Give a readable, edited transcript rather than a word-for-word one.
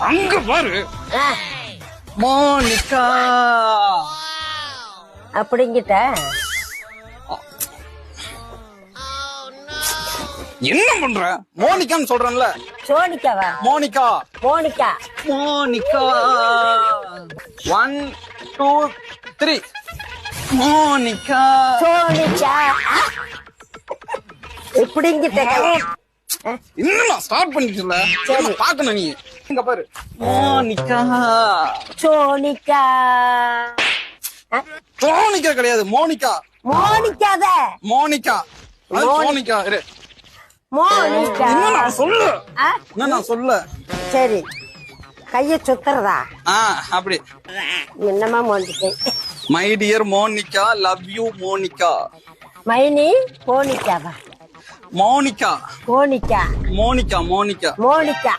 அங்க பாரு. ஆ, மோனிகா. அப்படிங்கிட்ட என்ன பண்ற? மோனிகான்னு சொல்றேன்ல. சோனிக்காவா? மோனிகா. மோனிகா. மோனிகா. 1 2 3. மோனிகா. சோனிக்கா. எப்படிங்கிட்ட இன்னும் நான் ஸ்டார்ட் பண்ணிக்கல. சரி. பாக்கணும் நீ. இங்க பாரு. மோனிகா. சோனிக்கா. சோனிகா கிடையாது, மோனிகா. மோனிக்காத. மோனிகா. அது மோனிகா. இரு. மோனிகா. இன்னும் நான் சொல்ல. ஆ? இன்னும் நான் சொல்ல. சரி, கைய சுத்துறதா? அப்படி. என்னமா மோனிக்கை? My dear Monica, love you Monica. மைனி போனிக்காவா? மோனிகா. போனிக்கா. மோனிகா. மோனிகா. மோனிக்கா.